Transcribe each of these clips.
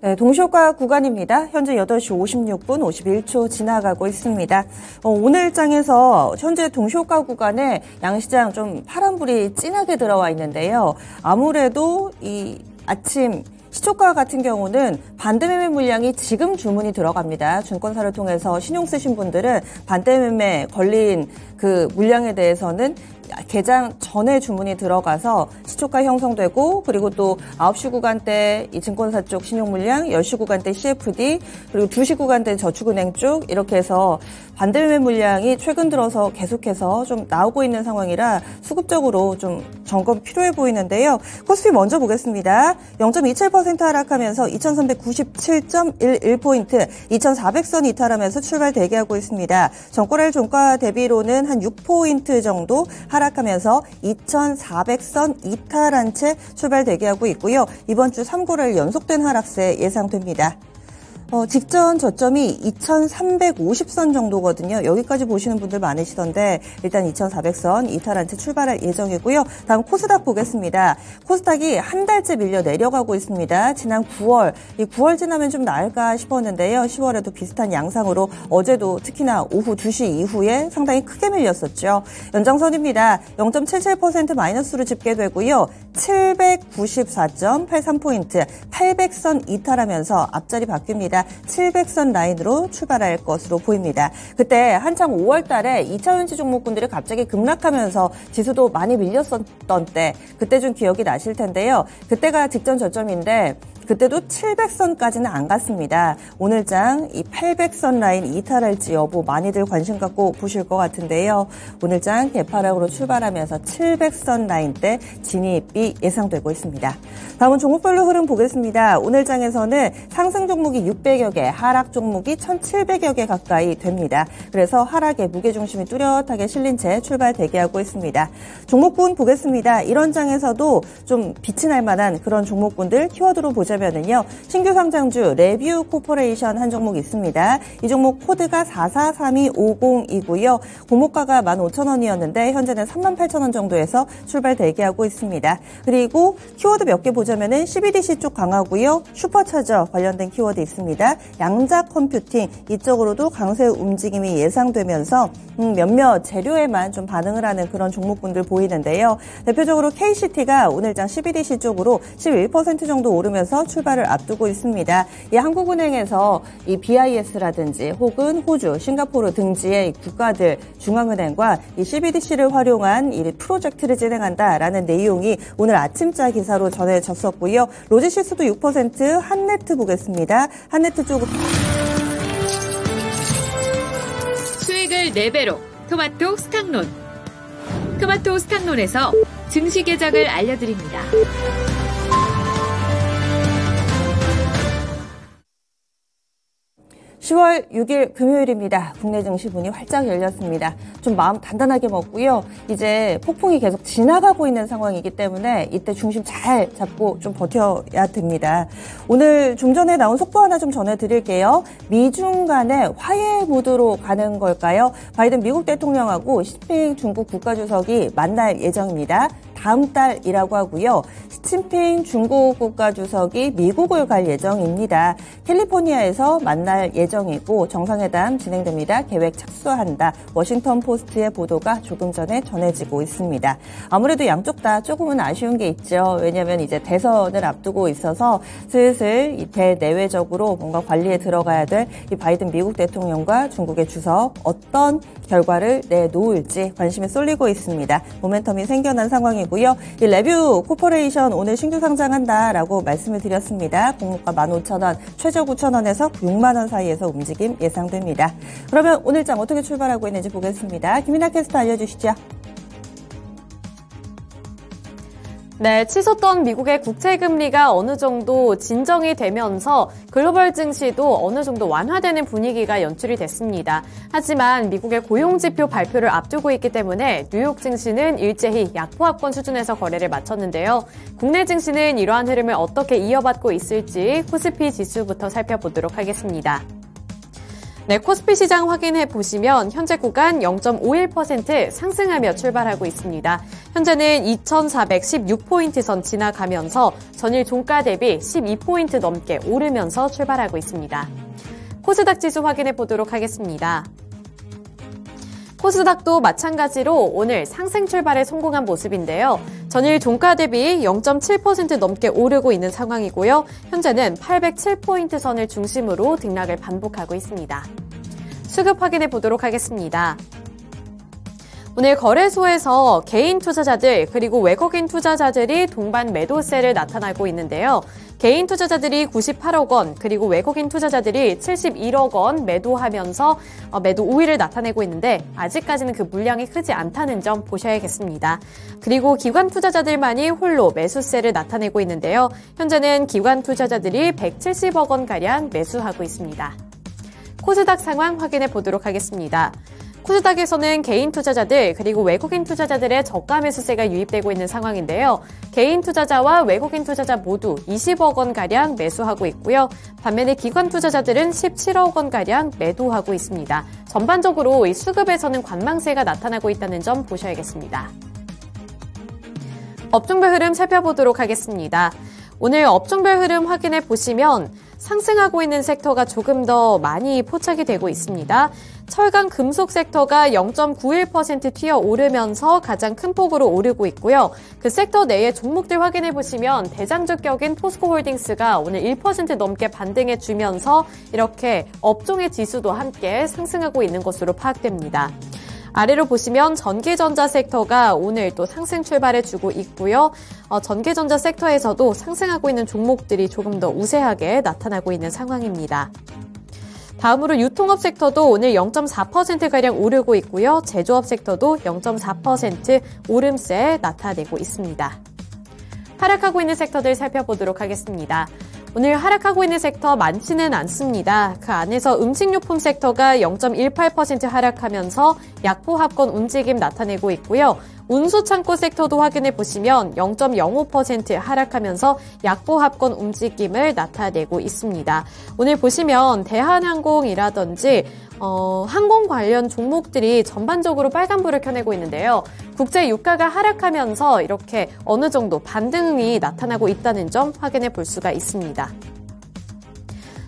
네, 동시효과 구간입니다. 현재 8시 56분 51초 지나가고 있습니다. 오늘 장에서 현재 동시효과 구간에 양시장 좀 파란불이 진하게 들어와 있는데요. 아무래도 이 아침 시초가 같은 경우는 반대매매 물량이 지금 주문이 들어갑니다. 증권사를 통해서 신용 쓰신 분들은 반대매매 걸린 그 물량에 대해서는 개장 전에 주문이 들어가서 시초가 형성되고, 그리고 또 9시 구간대 이 증권사 쪽 신용 물량, 10시 구간대 CFD, 그리고 2시 구간대 저축은행 쪽 이렇게 해서 반대매매 물량이 최근 들어서 계속해서 좀 나오고 있는 상황이라 수급적으로 좀 점검 필요해 보이는데요. 코스피 먼저 보겠습니다. 0.27% 하락하면서 2397.11포인트, 2400선 이탈하면서 출발 대기하고 있습니다. 전고래 종가 대비로는 한 6포인트 정도 하락하면서 2400선 이탈한 채 출발 대기하고 있고요. 이번 주 3고래일 연속된 하락세 예상됩니다. 직전 저점이 2350선 정도거든요. 여기까지 보시는 분들 많으시던데 일단 2400선 이탈한 채 출발할 예정이고요. 다음 코스닥 보겠습니다. 코스닥이 한 달째 밀려 내려가고 있습니다. 지난 9월, 이 9월 지나면 좀 나을까 싶었는데요. 10월에도 비슷한 양상으로 어제도 특히나 오후 2시 이후에 상당히 크게 밀렸었죠. 연장선입니다. 0.77% 마이너스로 집계되고요. 794.83포인트, 800선 이탈하면서 앞자리 바뀝니다. 700선 라인으로 출발할 것으로 보입니다. 그때 한창 5월 달에 2차전지 종목군들이 갑자기 급락하면서 지수도 많이 밀렸었던 때, 그때 좀 기억이 나실 텐데요. 그때가 직전 저점인데 그때도 700선까지는 안 갔습니다. 오늘장 이 800선 라인 이탈할지 여부 많이들 관심 갖고 보실 것 같은데요. 오늘장 개파락으로 출발하면서 700선 라인대 진입이 예상되고 있습니다. 다음은 종목별로 흐름 보겠습니다. 오늘장에서는 상승 종목이 600여 개, 하락 종목이 1700여 개 가까이 됩니다. 그래서 하락에 무게중심이 뚜렷하게 실린 채 출발 대기하고 있습니다. 종목군 보겠습니다. 이런 장에서도 좀 빛이 날 만한 그런 종목군들 키워드로 보자면은요. 신규 상장주 레뷰 코퍼레이션 한 종목 있습니다. 이 종목 코드가 443250이고요. 공모가가 15,000원이었는데 현재는 38,000원 정도에서 출발 대기하고 있습니다. 그리고 키워드 몇 개 보자면은 CBDC 쪽 강하고요. 슈퍼차저 관련된 키워드 있습니다. 양자 컴퓨팅 이쪽으로도 강세 움직임이 예상되면서 몇몇 재료에만 좀 반응을 하는 그런 종목군들 보이는데요. 대표적으로 KCT가 오늘장 CBDC 쪽으로 11% 정도 오르면서 출발을 앞두고 있습니다. 이 한국은행에서 이 BIS라든지 혹은 호주, 싱가포르 등지의 국가들 중앙은행과 이 CBDC를 활용한 이 프로젝트를 진행한다라는 내용이 오늘 아침자 기사로 전해졌었고요. 로지시스도 6%, 한네트 보겠습니다. 한네트 쪽으로 수익을 4배로 토마토 스탁론. 토마토 스탁론에서 증시 계장을 알려드립니다. (10월 6일) 금요일입니다. 국내 증시 문이 활짝 열렸습니다. 좀 마음 단단하게 먹고요. 이제 폭풍이 계속 지나가고 있는 상황이기 때문에 이때 중심 잘 잡고 좀 버텨야 됩니다. 오늘 좀 전에 나온 속보 하나 좀 전해드릴게요. 미중 간의 화해 모드로 가는 걸까요? 바이든 미국 대통령하고 시진핑 중국 국가주석이 만날 예정입니다. 다음 달이라고 하고요. 시진핑 중국 국가주석이 미국을 갈 예정입니다. 캘리포니아에서 만날 예정이고 정상회담 진행됩니다. 계획 착수한다. 워싱턴 포스트의 보도가 조금 전에 전해지고 있습니다. 아무래도 양쪽 다 조금은 아쉬운 게 있죠. 왜냐하면 이제 대선을 앞두고 있어서 슬슬 이 대내외적으로 뭔가 관리에 들어가야 될 이 바이든 미국 대통령과 중국의 주석 어떤 결과를 내놓을지 관심이 쏠리고 있습니다. 모멘텀이 생겨난 상황이고요. 이 레뷰 코퍼레이션 오늘 신규 상장한다라고 말씀을 드렸습니다. 공모가 15,000원, 최저 9,000원에서 6만 원 사이에서 움직임 예상됩니다. 그러면 오늘장 어떻게 출발하고 있는지 보겠습니다. 김이나 캐스터 알려주시죠. 네, 치솟던 미국의 국채금리가 어느 정도 진정이 되면서 글로벌 증시도 어느 정도 완화되는 분위기가 연출이 됐습니다. 하지만 미국의 고용지표 발표를 앞두고 있기 때문에 뉴욕 증시는 일제히 약보합권 수준에서 거래를 마쳤는데요. 국내 증시는 이러한 흐름을 어떻게 이어받고 있을지 코스피 지수부터 살펴보도록 하겠습니다. 네, 코스피 시장 확인해 보시면 현재 구간 0.51% 상승하며 출발하고 있습니다. 현재는 2,416포인트 선 지나가면서 전일 종가 대비 12포인트 넘게 오르면서 출발하고 있습니다. 코스닥 지수 확인해 보도록 하겠습니다. 코스닥도 마찬가지로 오늘 상승 출발에 성공한 모습인데요. 전일 종가 대비 0.7% 넘게 오르고 있는 상황이고요. 현재는 807포인트 선을 중심으로 등락을 반복하고 있습니다. 수급 확인해 보도록 하겠습니다. 오늘 거래소에서 개인 투자자들 그리고 외국인 투자자들이 동반 매도세를 나타나고 있는데요. 개인 투자자들이 98억 원 그리고 외국인 투자자들이 71억 원 매도하면서 매도 우위를 나타내고 있는데 아직까지는 그 물량이 크지 않다는 점 보셔야겠습니다. 그리고 기관 투자자들만이 홀로 매수세를 나타내고 있는데요. 현재는 기관 투자자들이 170억 원가량 매수하고 있습니다. 코스닥 상황 확인해 보도록 하겠습니다. 코스닥에서는 개인 투자자들 그리고 외국인 투자자들의 저가 매수세가 유입되고 있는 상황인데요. 개인 투자자와 외국인 투자자 모두 20억 원가량 매수하고 있고요. 반면에 기관 투자자들은 17억 원가량 매도하고 있습니다. 전반적으로 이 수급에서는 관망세가 나타나고 있다는 점 보셔야겠습니다. 업종별 흐름 살펴보도록 하겠습니다. 오늘 업종별 흐름 확인해 보시면 상승하고 있는 섹터가 조금 더 많이 포착이 되고 있습니다. 철강 금속 섹터가 0.91% 튀어 오르면서 가장 큰 폭으로 오르고 있고요. 그 섹터 내의 종목들 확인해 보시면 대장주 격인 포스코홀딩스가 오늘 1% 넘게 반등해 주면서 이렇게 업종의 지수도 함께 상승하고 있는 것으로 파악됩니다. 아래로 보시면 전기전자 섹터가 오늘 또 상승 출발해 주고 있고요. 전기전자 섹터에서도 상승하고 있는 종목들이 조금 더 우세하게 나타나고 있는 상황입니다. 다음으로 유통업 섹터도 오늘 0.4%가량 오르고 있고요. 제조업 섹터도 0.4% 오름세 나타내고 있습니다. 하락하고 있는 섹터들 살펴보도록 하겠습니다. 오늘 하락하고 있는 섹터 많지는 않습니다. 그 안에서 음식료품 섹터가 0.18% 하락하면서 약보합권 움직임 나타내고 있고요. 운수창고 섹터도 확인해 보시면 0.05% 하락하면서 약보합권 움직임을 나타내고 있습니다. 오늘 보시면 대한항공이라든지 항공 관련 종목들이 전반적으로 빨간불을 켜내고 있는데요. 국제 유가가 하락하면서 이렇게 어느 정도 반등이 나타나고 있다는 점 확인해 볼 수가 있습니다.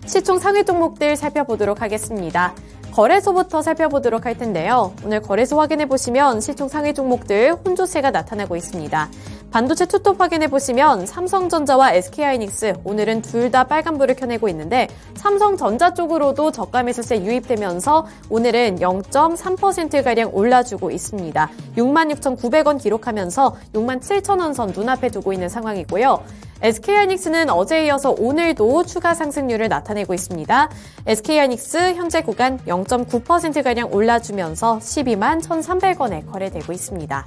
시총 상위 종목들 살펴보도록 하겠습니다. 거래소부터 살펴보도록 할 텐데요. 오늘 거래소 확인해 보시면 시총 상위 종목들 혼조세가 나타나고 있습니다. 반도체 투톱 확인해 보시면 삼성전자와 SK하이닉스 오늘은 둘 다 빨간불을 켜내고 있는데 삼성전자 쪽으로도 저가 매수세 유입되면서 오늘은 0.3%가량 올라주고 있습니다. 66,900원 기록하면서 67,000원 선 눈앞에 두고 있는 상황이고요. SK하이닉스는 어제에 이어서 오늘도 추가 상승률을 나타내고 있습니다. SK하이닉스 현재 구간 0.9%가량 올라주면서 12만 1,300원에 거래되고 있습니다.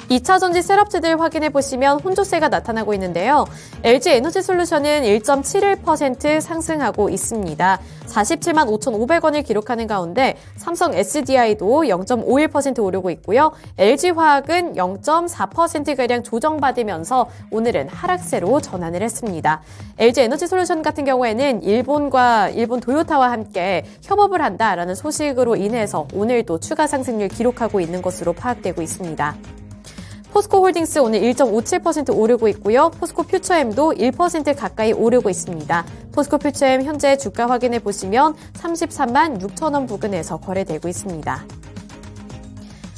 2차전지 셋업체들 확인해 보시면 혼조세가 나타나고 있는데요. LG에너지솔루션은 1.71% 상승하고 있습니다. 47만 5,500원을 기록하는 가운데 삼성 SDI도 0.51% 오르고 있고요. LG화학은 0.4%가량 조정받으면서 오늘은 하락세로 전환을 했습니다. LG에너지솔루션 같은 경우에는 일본 도요타와 함께 협업을 한다라는 소식으로 인해서 오늘도 추가 상승률 기록하고 있는 것으로 파악되고 있습니다. 포스코홀딩스 오늘 1.57% 오르고 있고요. 포스코퓨처엠도 1% 가까이 오르고 있습니다. 포스코퓨처엠 현재 주가 확인해 보시면 33만 6천원 부근에서 거래되고 있습니다.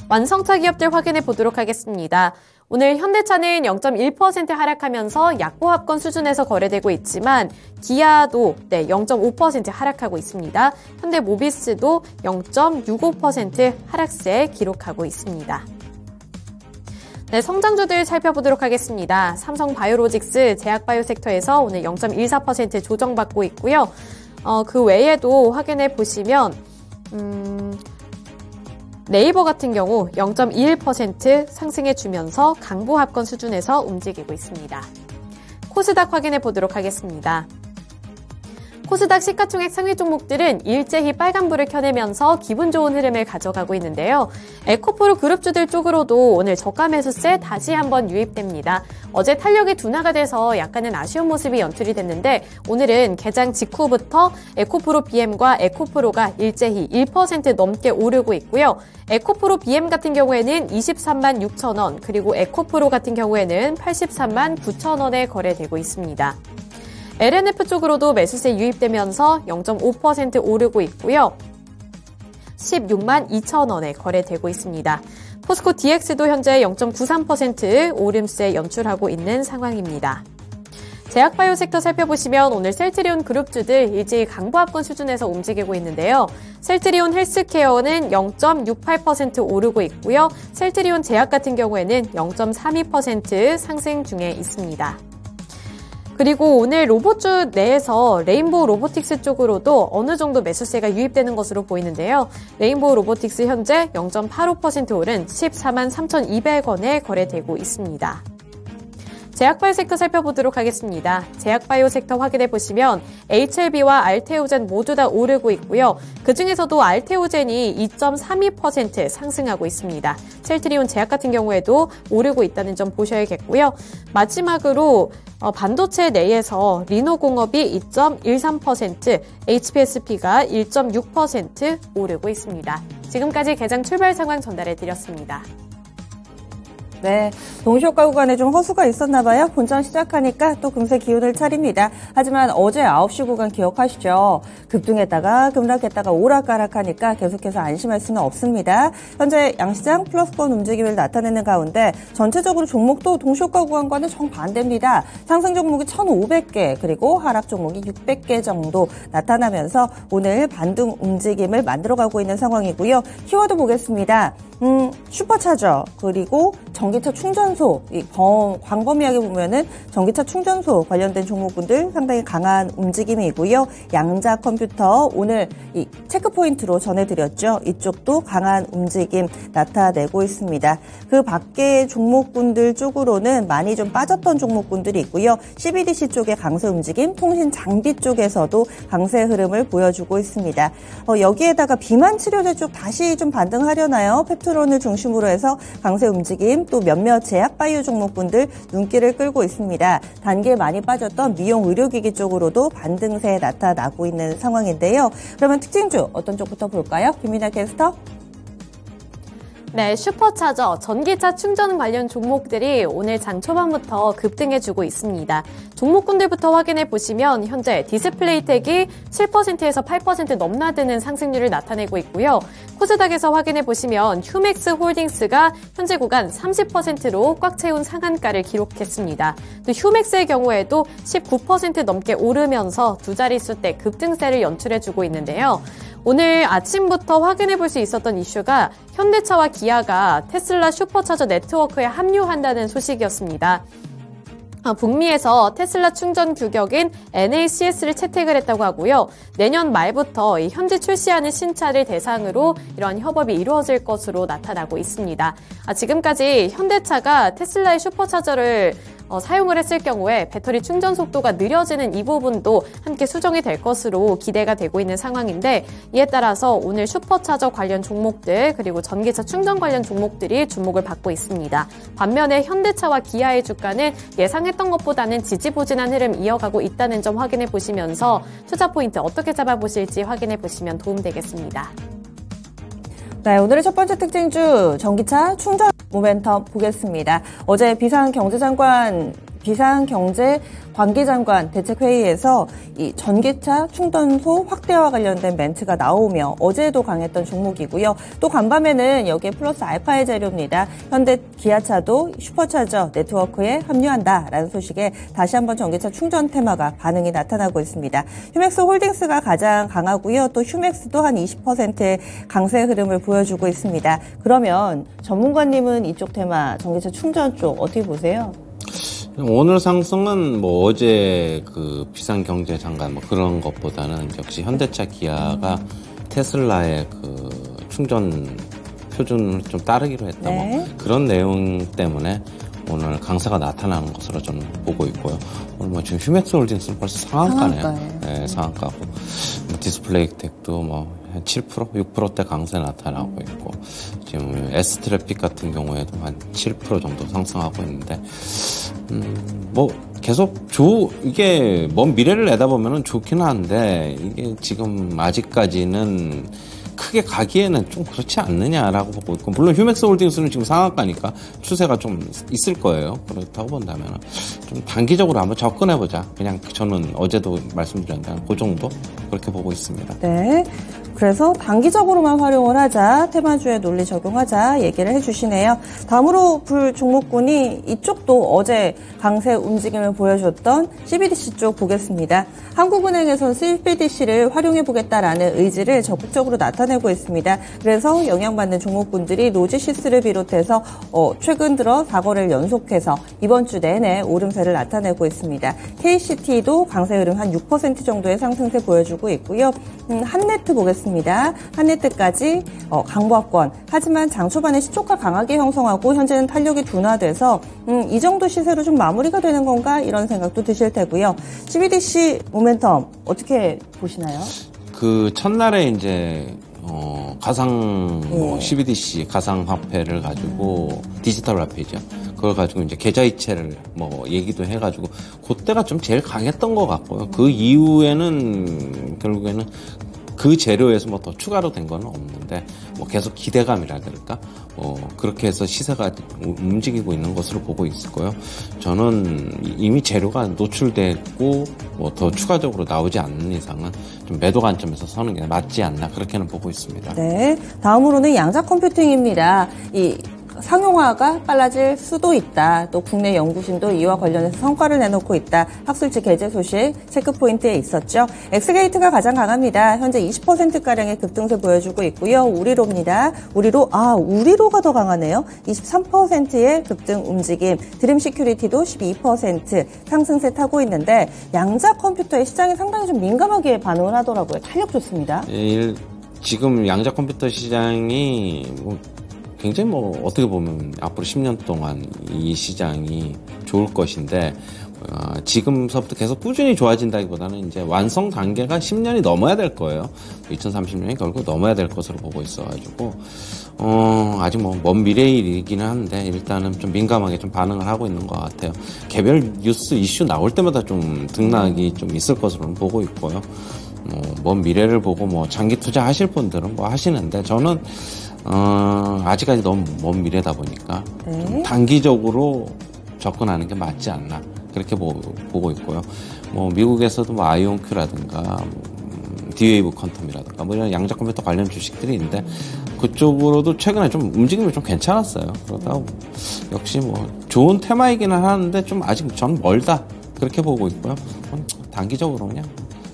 완성차 기업들 확인해 보도록 하겠습니다. 오늘 현대차는 0.1% 하락하면서 약보합권 수준에서 거래되고 있지만 기아도 0.5% 하락하고 있습니다. 현대모비스도 0.65% 하락세 기록하고 있습니다. 네, 성장주들 살펴보도록 하겠습니다. 삼성바이오로직스, 제약바이오 섹터에서 오늘 0.14% 조정받고 있고요. 그 외에도 확인해 보시면 네이버 같은 경우 0.21% 상승해 주면서 강보합권 수준에서 움직이고 있습니다. 코스닥 확인해 보도록 하겠습니다. 코스닥 시가총액 상위 종목들은 일제히 빨간불을 켜내면서 기분 좋은 흐름을 가져가고 있는데요. 에코프로 그룹주들 쪽으로도 오늘 저가 매수세 다시 한번 유입됩니다. 어제 탄력이 둔화가 돼서 약간은 아쉬운 모습이 연출이 됐는데 오늘은 개장 직후부터 에코프로 BM과 에코프로가 일제히 1% 넘게 오르고 있고요. 에코프로 BM 같은 경우에는 23만 6천 원, 그리고 에코프로 같은 경우에는 83만 9천 원에 거래되고 있습니다. LNF 쪽으로도 매수세 유입되면서 0.5% 오르고 있고요. 16만 2천 원에 거래되고 있습니다. 포스코 DX도 현재 0.93% 오름세 연출하고 있는 상황입니다. 제약바이오 섹터 살펴보시면 오늘 셀트리온 그룹주들 일제히 강보합권 수준에서 움직이고 있는데요. 셀트리온 헬스케어는 0.68% 오르고 있고요. 셀트리온 제약 같은 경우에는 0.32% 상승 중에 있습니다. 그리고 오늘 로봇주 내에서 레인보우 로보틱스 쪽으로도 어느 정도 매수세가 유입되는 것으로 보이는데요. 레인보우 로보틱스 현재 0.85% 오른 14만 3,200원에 거래되고 있습니다. 제약바이오 섹터 살펴보도록 하겠습니다. 제약바이오 섹터 확인해 보시면 HLB와 알테오젠 모두 다 오르고 있고요. 그중에서도 알테오젠이 2.32% 상승하고 있습니다. 셀트리온 제약 같은 경우에도 오르고 있다는 점 보셔야겠고요. 마지막으로 반도체 내에서 리노공업이 2.13%, HPSP가 1.6% 오르고 있습니다. 지금까지 개장 출발 상황 전달해 드렸습니다. 네, 동시효과 구간에 좀 허수가 있었나 봐요. 본장 시작하니까 또 금세 기운을 차립니다. 하지만 어제 9시 구간 기억하시죠? 급등했다가 급락했다가 오락가락하니까 계속해서 안심할 수는 없습니다. 현재 양시장 플러스권 움직임을 나타내는 가운데 전체적으로 종목도 동시효과 구간과는 정반대입니다. 상승 종목이 1,500개 그리고 하락 종목이 600개 정도 나타나면서 오늘 반등 움직임을 만들어가고 있는 상황이고요. 키워드 보겠습니다. 슈퍼차저 그리고 전기차 충전소, 광범위하게 보면은 전기차 충전소 관련된 종목군들 상당히 강한 움직임이고요. 양자 컴퓨터 오늘 이 체크 포인트로 전해드렸죠. 이쪽도 강한 움직임 나타내고 있습니다. 그 밖의 종목군들 쪽으로는 많이 좀 빠졌던 종목군들이 있고요. CBDC 쪽의 강세 움직임, 통신 장비 쪽에서도 강세 흐름을 보여주고 있습니다. 여기에다가 비만 치료제 쪽 다시 좀 반등하려나요? 펩트론을 중심으로 해서 강세 움직임, 또 몇몇 제약 바이오 종목군들 눈길을 끌고 있습니다. 단계 많이 빠졌던 미용 의료기기 쪽으로도 반등세 나타나고 있는 상황인데요. 그러면 특징주 어떤 쪽부터 볼까요? 김민아 캐스터. 네, 슈퍼차저, 전기차 충전 관련 종목들이 오늘 장 초반부터 급등해주고 있습니다. 종목군들부터 확인해 보시면 현재 디스플레이텍이 7%에서 8% 넘나드는 상승률을 나타내고 있고요. 코스닥에서 확인해 보시면 휴맥스 홀딩스가 현재 구간 30%로 꽉 채운 상한가를 기록했습니다. 또 휴맥스의 경우에도 19% 넘게 오르면서 두 자릿수대 급등세를 연출해주고 있는데요. 오늘 아침부터 확인해 볼 수 있었던 이슈가 현대차와 기아가 테슬라 슈퍼차저 네트워크에 합류한다는 소식이었습니다. 북미에서 테슬라 충전 규격인 NACS를 채택을 했다고 하고요. 내년 말부터 현재 출시하는 신차를 대상으로 이러한 협업이 이루어질 것으로 나타나고 있습니다. 지금까지 현대차가 테슬라의 슈퍼차저를 사용을 했을 경우에 배터리 충전 속도가 느려지는 이 부분도 함께 수정이 될 것으로 기대가 되고 있는 상황인데 이에 따라서 오늘 슈퍼차저 관련 종목들 그리고 전기차 충전 관련 종목들이 주목을 받고 있습니다. 반면에 현대차와 기아의 주가는 예상했던 것보다는 지지부진한 흐름 이어가고 있다는 점 확인해 보시면서 투자 포인트 어떻게 잡아보실지 확인해 보시면 도움되겠습니다. 네, 오늘의 첫 번째 특징주 전기차 충전 모멘텀 보겠습니다. 어제 비상경제관계장관 대책회의에서 이 전기차 충전소 확대와 관련된 멘트가 나오며 어제도 강했던 종목이고요. 또 간밤에는 여기에 플러스 알파의 재료입니다. 현대 기아차도 슈퍼차저 네트워크에 합류한다라는 소식에 다시 한번 전기차 충전 테마가 반응이 나타나고 있습니다. 휴맥스 홀딩스가 가장 강하고요. 또 휴맥스도 한 20%의 강세 흐름을 보여주고 있습니다. 그러면 전문가님은 이쪽 테마 전기차 충전 쪽 어떻게 보세요? 오늘 상승은 뭐 어제 그 비상경제장관 뭐 그런 것보다는 역시 현대차 기아가 테슬라의 그 충전 표준을 좀 따르기로 했다. 네. 뭐 그런 내용 때문에 오늘 강세가 나타나는 것으로 저는 보고 있고요. 오늘 뭐 지금 휴맥스홀딩스는 벌써 상한가네요. 네, 상한가고 디스플레이텍도 뭐 한 7%, 6%대 강세 나타나고 있고 지금 S트래픽 같은 경우에도 한 7% 정도 상승하고 있는데 뭐 계속 이게 먼 미래를 내다보면은 좋긴 한데 이게 지금 아직까지는 크게 가기에는 좀 그렇지 않느냐라고 보고 있고 물론 휴맥스홀딩스는 지금 상한가니까 추세가 좀 있을 거예요. 그렇다고 본다면 좀 단기적으로 한번 접근해보자. 그냥 저는 어제도 말씀드렸는데 그 정도 그렇게 보고 있습니다. 네. 그래서 단기적으로만 활용을 하자, 테마주의 논리 적용하자 얘기를 해주시네요. 다음으로 볼 종목군이 이쪽도 어제 강세 움직임을 보여줬던 CBDC 쪽 보겠습니다. 한국은행에선 CBDC를 활용해보겠다라는 의지를 적극적으로 나타내고 있습니다. 그래서 영향받는 종목군들이 노지시스를 비롯해서 최근 들어 4거래를 연속해서 이번 주 내내 오름세를 나타내고 있습니다. KCT도 강세 흐름 한 6% 정도의 상승세 보여주고 있고요. 한네트 보겠습니다. 한네트까지 강보합권. 하지만 장 초반에 시초가 강하게 형성하고 현재는 탄력이 둔화돼서 이 정도 시세로 좀 마무리가 되는 건가 이런 생각도 드실 테고요. CBDC 모멘텀 어떻게 보시나요? 그 첫날에 이제 가상 CBDC 가상 화폐를 가지고 디지털 화폐죠. 그걸 가지고 이제 계좌이체를 뭐 얘기도 해가지고 그때가 좀 제일 강했던 것 같고요. 그 이후에는 결국에는 그 재료에서 뭐 더 추가로 된 건 없는데 뭐 계속 기대감이라 그럴까 그렇게 해서 시세가 움직이고 있는 것으로 보고 있고요. 저는 이미 재료가 노출됐고 뭐 더 추가적으로 나오지 않는 이상은 좀 매도 관점에서 서는 게 맞지 않나 그렇게는 보고 있습니다. 네, 다음으로는 양자 컴퓨팅입니다. 이 상용화가 빨라질 수도 있다. 또 국내 연구진도 이와 관련해서 성과를 내놓고 있다. 학술지 게재 소식 체크포인트에 있었죠. 엑스게이트가 가장 강합니다. 현재 20%가량의 급등세 보여주고 있고요. 우리로입니다. 우리로가 더 강하네요. 23%의 급등 움직임. 드림시큐리티도 12% 상승세 타고 있는데 양자 컴퓨터의 시장이 상당히 좀 민감하게 반응을 하더라고요. 탄력 좋습니다. 지금 양자 컴퓨터 시장이 굉장히 어떻게 보면 앞으로 10년 동안 이 시장이 좋을 것인데, 지금서부터 계속 꾸준히 좋아진다기보다는 이제 완성 단계가 10년이 넘어야 될 거예요. 2030년이 결국 넘어야 될 것으로 보고 있어가지고, 아직 먼 미래의 일이기는 한데, 일단은 좀 민감하게 좀 반응을 하고 있는 것 같아요. 개별 뉴스 이슈 나올 때마다 좀 등락이 좀 있을 것으로는 보고 있고요. 먼 미래를 보고 장기 투자 하실 분들은 하시는데, 저는 아직까지 너무 먼 미래다 보니까 좀 단기적으로 접근하는 게 맞지 않나 그렇게 보고 있고요. 미국에서도 아이온큐라든가 디웨이브 퀀텀이라든가 이런 양자 컴퓨터 관련 주식들이 있는데 그쪽으로도 최근에 좀 움직임이 좀 괜찮았어요. 그러다 역시 좋은 테마이기는 하는데 좀 아직 전 멀다 그렇게 보고 있고요. 단기적으로 그냥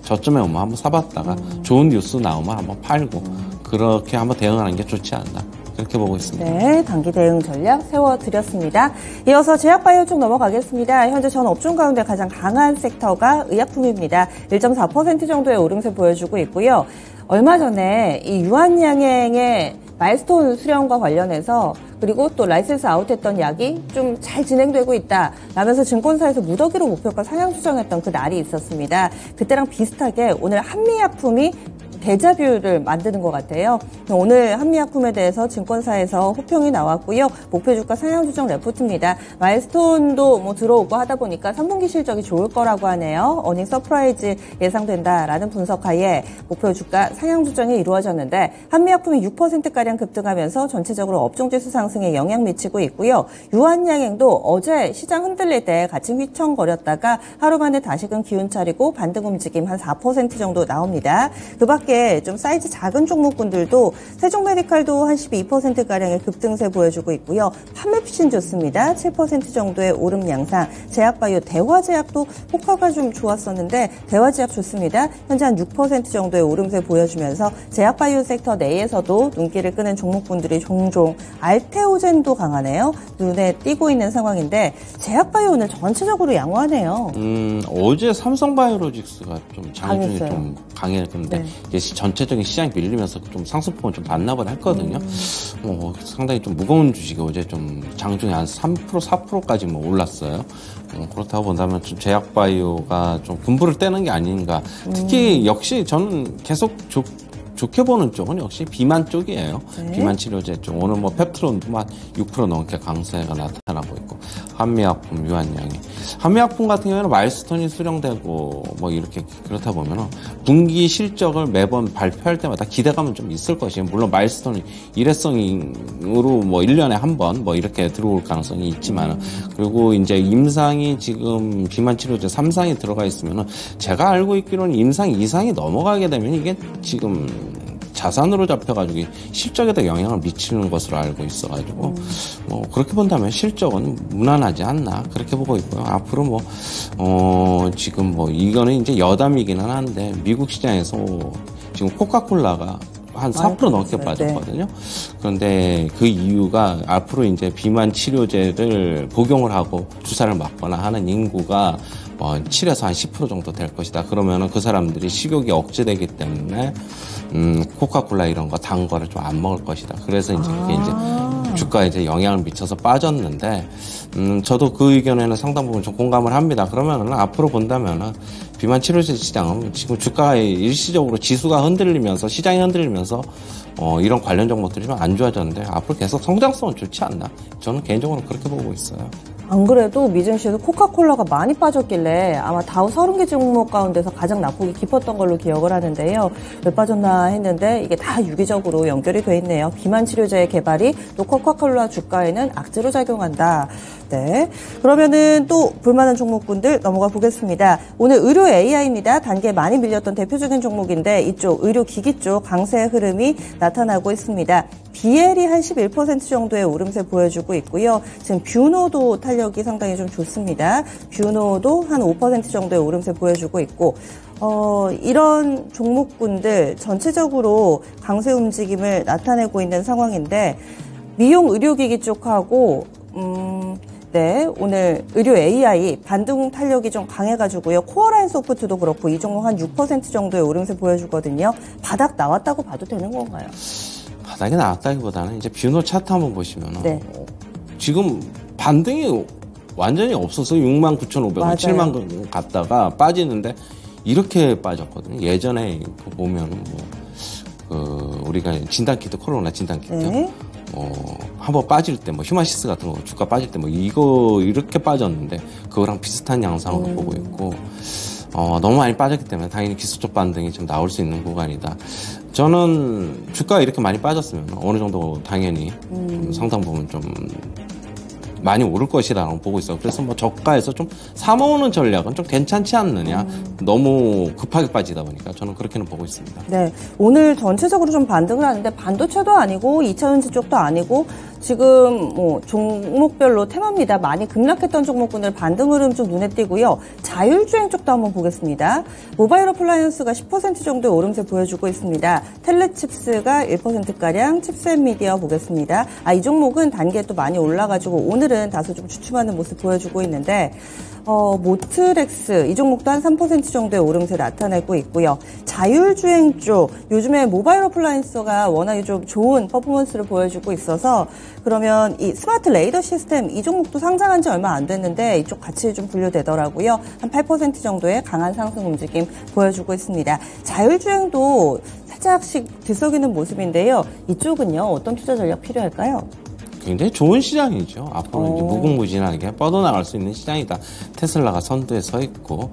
저점에 오면 한번 사봤다가 좋은 뉴스 나오면 한번 팔고 그렇게 한번 대응하는 게 좋지 않나 그렇게 보고 있습니다. 네, 단기 대응 전략 세워드렸습니다. 이어서 제약바이오 쪽 넘어가겠습니다. 현재 전 업종 가운데 가장 강한 섹터가 의약품입니다. 1.4% 정도의 오름세 보여주고 있고요. 얼마 전에 이 유한양행의 마일스톤 수령과 관련해서 그리고 또 라이센스 아웃했던 약이 좀 잘 진행되고 있다 라면서 증권사에서 무더기로 목표가 상향 수정했던 그 날이 있었습니다. 그때랑 비슷하게 오늘 한미약품이 데자뷰를 만드는 것 같아요. 오늘 한미약품에 대해서 증권사에서 호평이 나왔고요. 목표 주가 상향 조정 레포트입니다. 마일스톤도 들어오고 하다 보니까 3분기 실적이 좋을 거라고 하네요. 어닝 서프라이즈 예상된다라는 분석하에 목표 주가 상향 조정이 이루어졌는데 한미약품이 6%가량 급등하면서 전체적으로 업종지수 상승에 영향 미치고 있고요. 유한양행도 어제 시장 흔들릴 때 같이 휘청거렸다가 하루 만에 다시금 기운 차리고 반등 움직임 한 4% 정도 나옵니다. 그 밖에 좀 사이즈 작은 종목군들도 세종메디칼도 한 12%가량의 급등세 보여주고 있고요. 판매피신 좋습니다. 7% 정도의 오름 양상. 제약바이오 대화제약도 호가가 좀 좋았었는데 대화제약 좋습니다. 현재 한 6% 정도의 오름세 보여주면서 제약바이오 섹터 내에서도 눈길을 끄는 종목군들이 종종 알테오젠도 강하네요. 눈에 띄고 있는 상황인데 제약바이오는 전체적으로 양호하네요. 어제 삼성바이오로직스가 좀 장중에 좀 강했는데 이게 전체적인 시장이 밀리면서 좀 상승폭은 좀 반납을 했거든요. 상당히 좀 무거운 주식이 어제 좀 장중에 한 3%, 4%까지 뭐 올랐어요. 그렇다고 본다면 좀 제약바이오가 좀 군부를 떼는 게 아닌가. 특히 역시 저는 계속 좋게 보는 쪽은 역시 비만 쪽이에요. 네. 비만 치료제 쪽. 오늘 뭐 펩트론도 막 6% 넘게 강세가 나타나고 있고, 한미약품, 유한양이. 한미약품 같은 경우에는 마일스톤이 수령되고 뭐 이렇게 그렇다 보면은 분기 실적을 매번 발표할 때마다 기대감은 좀 있을 것이에요. 물론 마일스톤이 일회성으로 뭐 1년에 한 번 뭐 이렇게 들어올 가능성이 있지만은, 그리고 이제 임상이 지금 비만 치료제 3상이 들어가 있으면은 제가 알고 있기로는 임상 2상이 넘어가게 되면 이게 지금 자산으로 잡혀가지고 실적에도 영향을 미치는 것으로 알고 있어가지고 뭐 그렇게 본다면 실적은 무난하지 않나 그렇게 보고 있고요. 앞으로 지금 이거는 이제 여담이기는 한데 미국 시장에서 지금 코카콜라가 한 4% 넘게 빠졌거든요. 그런데 그 이유가 앞으로 이제 비만 치료제를 복용을 하고 주사를 맞거나 하는 인구가 7에서 한 10% 정도 될 것이다. 그러면은 그 사람들이 식욕이 억제되기 때문에 코카콜라 이런 거 단 거를 좀 안 먹을 것이다. 그래서 이제 그게 이제 주가에 이제 영향을 미쳐서 빠졌는데, 저도 그 의견에는 상당 부분 좀 공감을 합니다. 그러면은 앞으로 본다면은 비만 치료제 시장은 지금 주가가 일시적으로 지수가 흔들리면서 시장이 흔들리면서 이런 관련 종목들이 좀 안 좋아졌는데 앞으로 계속 성장성은 좋지 않나? 저는 개인적으로 그렇게 보고 있어요. 안 그래도 미증시에서 코카콜라가 많이 빠졌길래 아마 다우 30개 종목 가운데서 가장 낙폭이 깊었던 걸로 기억을 하는데요. 왜 빠졌나 했는데 이게 다 유기적으로 연결이 돼 있네요. 비만 치료제의 개발이 또 코카콜라 주가에는 악재로 작용한다. 네. 그러면은 또 볼만한 종목군들 넘어가 보겠습니다. 오늘 의료 AI입니다. 단기에 많이 밀렸던 대표적인 종목인데 이쪽 의료기기 쪽 강세 흐름이 나타나고 있습니다. BL이 한 11% 정도의 오름세 보여주고 있고요. 지금 뷰노도 탄력이 상당히 좀 좋습니다. 뷰노도 한 5% 정도의 오름세 보여주고 있고, 이런 종목군들 전체적으로 강세 움직임을 나타내고 있는 상황인데, 미용 의료기기 쪽하고, 네, 오늘 의료 AI 반등 탄력이 좀 강해가지고요. 코어라인 소프트도 그렇고 이 종목 한 6% 정도의 오름세 보여주거든요. 바닥 나왔다고 봐도 되는 건가요? 바닥이 나왔다기보다는 이제 뷰노 차트 한번 보시면 네. 지금 반등이 완전히 없어서 69,500원, 7만 갔다가 빠지는데 이렇게 빠졌거든요. 예전에 보면은 우리가 진단키트, 코로나 진단키트. 네. 한번 빠질 때, 휴마시스 같은 거, 주가 빠질 때, 이거, 이렇게 빠졌는데, 그거랑 비슷한 양상으로 보고 있고, 너무 많이 빠졌기 때문에 당연히 기술적 반등이 좀 나올 수 있는 구간이다. 저는 주가가 이렇게 많이 빠졌으면 어느 정도 당연히 상당 부분 좀 많이 오를 것이라고 보고 있어요. 그래서 저가에서 좀 사모으는 전략은 좀 괜찮지 않느냐. 너무 급하게 빠지다 보니까 저는 그렇게는 보고 있습니다. 네, 오늘 전체적으로 좀 반등을 하는데 반도체도 아니고 2차전지 쪽도 아니고 지금 종목별로 테마입니다. 많이 급락했던 종목군들 반등 흐름 좀 눈에 띄고요. 자율주행 쪽도 한번 보겠습니다. 모바일 어플라이언스가 10% 정도의 오름세 보여주고 있습니다. 텔레칩스가 1%가량, 칩스앤미디어 보겠습니다. 이 종목은 단기에 또 많이 올라가지고 오늘은 다소 좀 주춤하는 모습 보여주고 있는데, 모트렉스 이 종목도 한 3% 정도의 오름세 나타내고 있고요. 자율주행 쪽 요즘에 모바일 어플라이언스가 워낙에 좀 좋은 퍼포먼스를 보여주고 있어서 그러면 이 스마트 레이더 시스템 이 종목도 상장한 지 얼마 안 됐는데 이쪽 같이 좀 분류되더라고요. 한 8% 정도의 강한 상승 움직임 보여주고 있습니다. 자율주행도 살짝씩 들썩이는 모습인데요. 이쪽은요, 어떤 투자 전략 필요할까요? 굉장히 좋은 시장이죠. 앞으로 이제 무궁무진하게 뻗어나갈 수 있는 시장이다. 테슬라가 선두에 서 있고,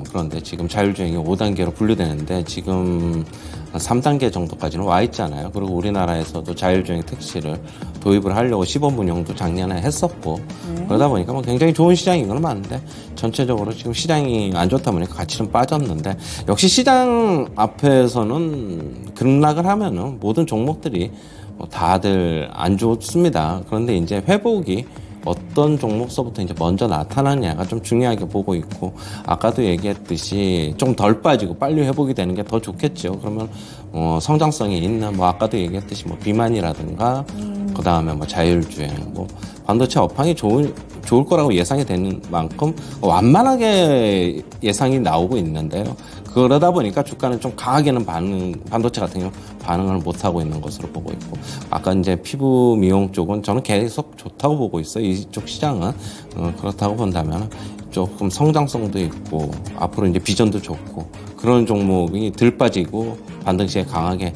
그런데 지금 자율주행이 5단계로 분류되는데, 지금 3단계 정도까지는 와 있잖아요. 그리고 우리나라에서도 자율주행 택시를 도입을 하려고 시범 운영도 작년에 했었고, 그러다 보니까 굉장히 좋은 시장인 건 맞는데, 전체적으로 지금 시장이 안 좋다 보니까 가치는 빠졌는데, 역시 시장 앞에서는 급락을 하면은 모든 종목들이 다들 안 좋습니다. 그런데 이제 회복이 어떤 종목서부터 이제 먼저 나타나냐가 좀 중요하게 보고 있고, 아까도 얘기했듯이 좀 덜 빠지고 빨리 회복이 되는 게 더 좋겠죠. 그러면 성장성이 있는 아까도 얘기했듯이 비만이라든가 그다음에 자율주행 반도체 업황이 좋을 거라고 예상이 되는 만큼 완만하게 예상이 나오고 있는데요. 그러다 보니까 주가는 좀 강하게는 반도체 같은 경우 반응을 못하고 있는 것으로 보고 있고, 아까 이제 피부 미용 쪽은 저는 계속 좋다고 보고 있어요. 이쪽 시장은. 그렇다고 본다면 조금 성장성도 있고, 앞으로 이제 비전도 좋고, 그런 종목이 덜 빠지고 반등시에 강하게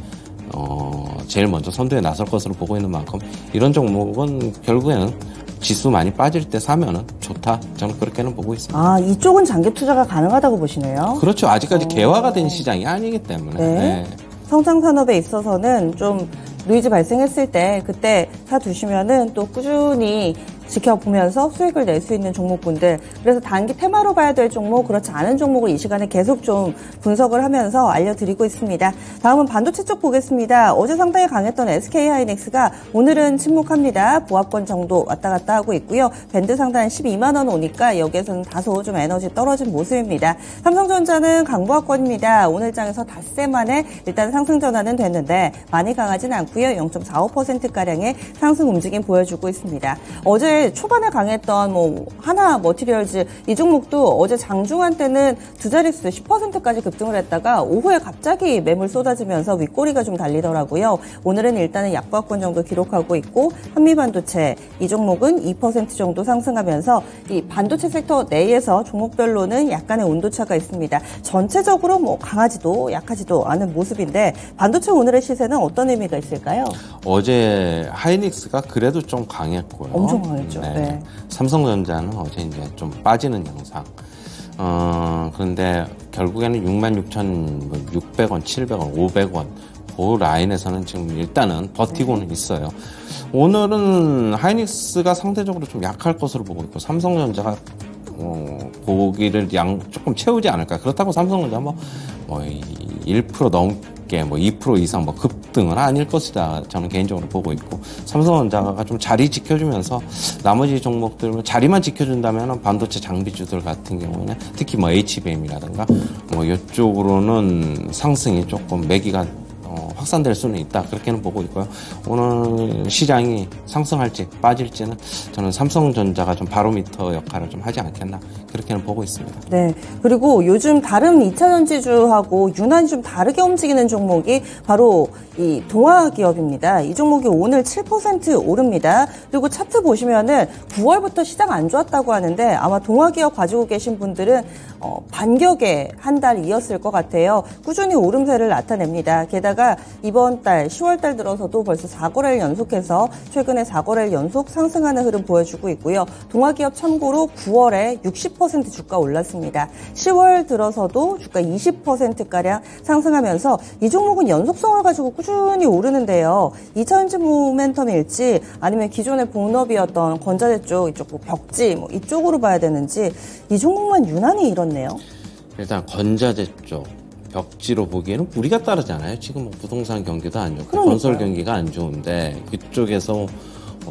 제일 먼저 선두에 나설 것으로 보고 있는 만큼, 이런 종목은 결국에는 지수 많이 빠질 때 사면은 좋다. 저는 그렇게는 보고 있습니다. 아, 이쪽은 장기 투자가 가능하다고 보시네요. 그렇죠. 아직까지 개화가 된 시장이 아니기 때문에. 네. 네. 성장 산업에 있어서는 좀 노이즈 발생했을 때 그때 사두시면은 또 꾸준히 지켜보면서 수익을 낼 수 있는 종목군들, 그래서 단기 테마로 봐야 될 종목, 그렇지 않은 종목을 이 시간에 계속 좀 분석을 하면서 알려드리고 있습니다. 다음은 반도체 쪽 보겠습니다. 어제 상당히 강했던 SK하이닉스가 오늘은 침묵합니다. 보합권 정도 왔다 갔다 하고 있고요. 밴드 상단 12만 원 오니까 여기에서는 다소 좀 에너지 떨어진 모습입니다. 삼성전자는 강보합권입니다. 오늘 장에서 닷새 만에 일단 상승 전환은 됐는데 많이 강하진 않고요. 0.45%가량의 상승 움직임 보여주고 있습니다. 어제 초반에 강했던 하나 머티리얼즈 이 종목도 어제 장중한 때는 두 자릿수 10%까지 급등을 했다가 오후에 갑자기 매물 쏟아지면서 윗꼬리가 좀 달리더라고요. 오늘은 일단은 약보합권 정도 기록하고 있고, 한미반도체 이 종목은 2% 정도 상승하면서 이 반도체 섹터 내에서 종목별로는 약간의 온도차가 있습니다. 전체적으로 강하지도 약하지도 않은 모습인데, 반도체 오늘의 시세는 어떤 의미가 있을까요? 어제 하이닉스가 그래도 좀 강했고요. 엄청 강했죠. 네. 삼성전자는 어제 이제 좀 빠지는 양상. 그런데 결국에는 66,600원, 700원, 500원 그 라인에서는 지금 일단은 버티고는 있어요. 오늘은 하이닉스가 상대적으로 좀 약할 것으로 보고 있고, 삼성전자가 고기를 조금 채우지 않을까. 그렇다고 삼성전자 1% 넘게 2% 이상 급등은 아닐 것이다. 저는 개인적으로 보고 있고, 삼성전자가 좀 자리 지켜주면서 나머지 종목들 자리만 지켜준다면 반도체 장비주들 같은 경우에는 특히 HBM이라든가 이쪽으로는 상승이 조금 매기가 확산될 수는 있다. 그렇게는 보고 있고요. 오늘 시장이 상승할지 빠질지는 저는 삼성전자가 좀 바로미터 역할을 좀 하지 않겠나. 그렇게는 보고 있습니다. 네. 그리고 요즘 다른 2차 전지주하고 유난히 좀 다르게 움직이는 종목이 바로 이 동화기업입니다. 이 종목이 오늘 7% 오릅니다. 그리고 차트 보시면은 9월부터 시장 안 좋았다고 하는데, 아마 동화기업 가지고 계신 분들은 반격의 한 달 이었을 것 같아요. 꾸준히 오름세를 나타냅니다. 게다가 이번 달 10월 달 들어서도 벌써 4거래일 연속해서 최근에 4거래일 연속 상승하는 흐름 보여주고 있고요. 동화기업 참고로 9월에 60% 주가 올랐습니다. 10월 들어서도 주가 20%가량 상승하면서 이 종목은 연속성을 가지고 꾸준히 오르는데요. 2차 전지 모멘텀일지 아니면 기존의 본업이었던 건자재 쪽, 이쪽 벽지 이쪽으로 봐야 되는지, 이 종목만 유난히 이렇네요. 일단 건자재 쪽 벽지로 보기에는 우리가 따르잖아요. 지금 부동산 경기도 안 좋고 그러니까요. 건설 경기가 안 좋은데 그쪽에서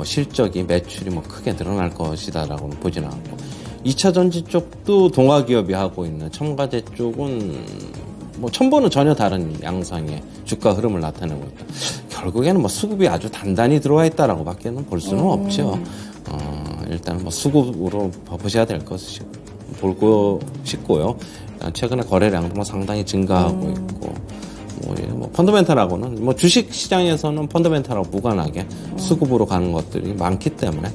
실적이 매출이 크게 늘어날 것이다라고는 보지는 않고, 2차 전지 쪽도 동화기업이 하고 있는 첨가제 쪽은 첨보는 전혀 다른 양상의 주가 흐름을 나타내고 있다. 결국에는 수급이 아주 단단히 들어와 있다라고 밖에는 볼 수는 없죠. 일단 수급으로 보셔야 될 것이고 보고 싶고요. 최근에 거래량도 상당히 증가하고 있고, 펀더멘탈하고는 주식 시장에서는 펀더멘탈하고 무관하게 수급으로 가는 것들이 많기 때문에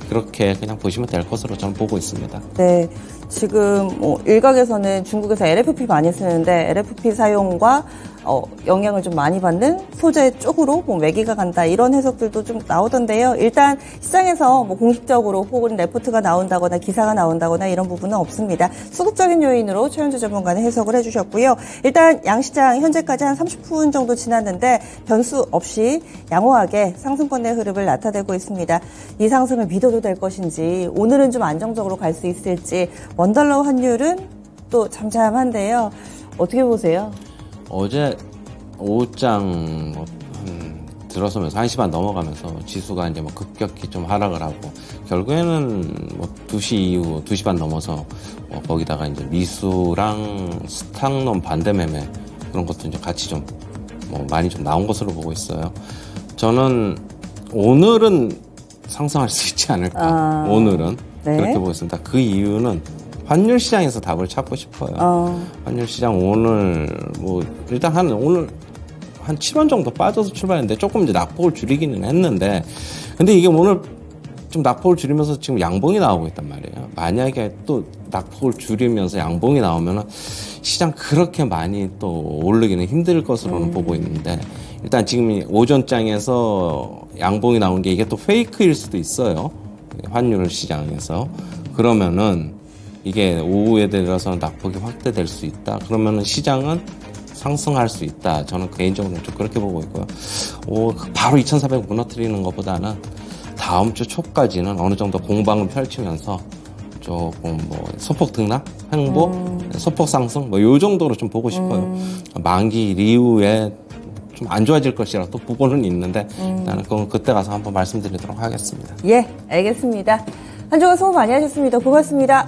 그렇게 보시면 될 것으로 저는 보고 있습니다. 네. 지금 일각에서는 중국에서 LFP 많이 쓰는데 LFP 사용과 영향을 좀 많이 받는 소재 쪽으로 매기가 간다, 이런 해석들도 좀 나오던데요. 일단 시장에서 공식적으로 혹은 레포트가 나온다거나 기사가 나온다거나 이런 부분은 없습니다. 수급적인 요인으로 최현주 전문가는 해석을 해주셨고요. 일단 양시장 현재까지 한 30분 정도 지났는데 변수 없이 양호하게 상승권의 흐름을 나타내고 있습니다. 이 상승을 믿어도 될 것인지, 오늘은 좀 안정적으로 갈 수 있을지, 원달러 환율은 또 잠잠한데요. 어떻게 보세요? 어제 오후장 들어서면서 1시 반 넘어가면서 지수가 이제 급격히 좀 하락을 하고, 결국에는 2시 이후 2시 반 넘어서 거기다가 이제 미수랑 스탁론 반대 매매 그런 것도 이제 같이 좀 많이 좀 나온 것으로 보고 있어요. 저는 오늘은 상승할 수 있지 않을까. 오늘은 네. 그렇게 보고 있습니다. 그 이유는 환율 시장에서 답을 찾고 싶어요. 환율 시장 오늘 일단 오늘 한 7원 정도 빠져서 출발했는데 조금 이제 낙폭을 줄이기는 했는데, 근데 이게 오늘 좀 낙폭을 줄이면서 지금 양봉이 나오고 있단 말이에요. 만약에 또 낙폭을 줄이면서 양봉이 나오면은 시장 그렇게 많이 또 오르기는 힘들 것으로는 보고 있는데, 일단 지금 오전장에서 양봉이 나온 게 이게 또 페이크일 수도 있어요. 환율 시장에서. 그러면은 이게 오후에 들어서 낙폭이 확대될 수 있다. 그러면은 시장은 상승할 수 있다. 저는 개인적으로 좀 그렇게 보고 있고요. 바로 2,400 무너뜨리는 것보다는 다음 주 초까지는 어느 정도 공방을 펼치면서 조금 소폭 등락, 횡보, 소폭 상승 요 정도로 좀 보고 싶어요. 만기 이후에 좀 안 좋아질 것이라 또 보고는 있는데 일단은 그건 그때 가서 한번 말씀드리도록 하겠습니다. 예, 알겠습니다. 한 주간 수고 많이 하셨습니다. 고맙습니다.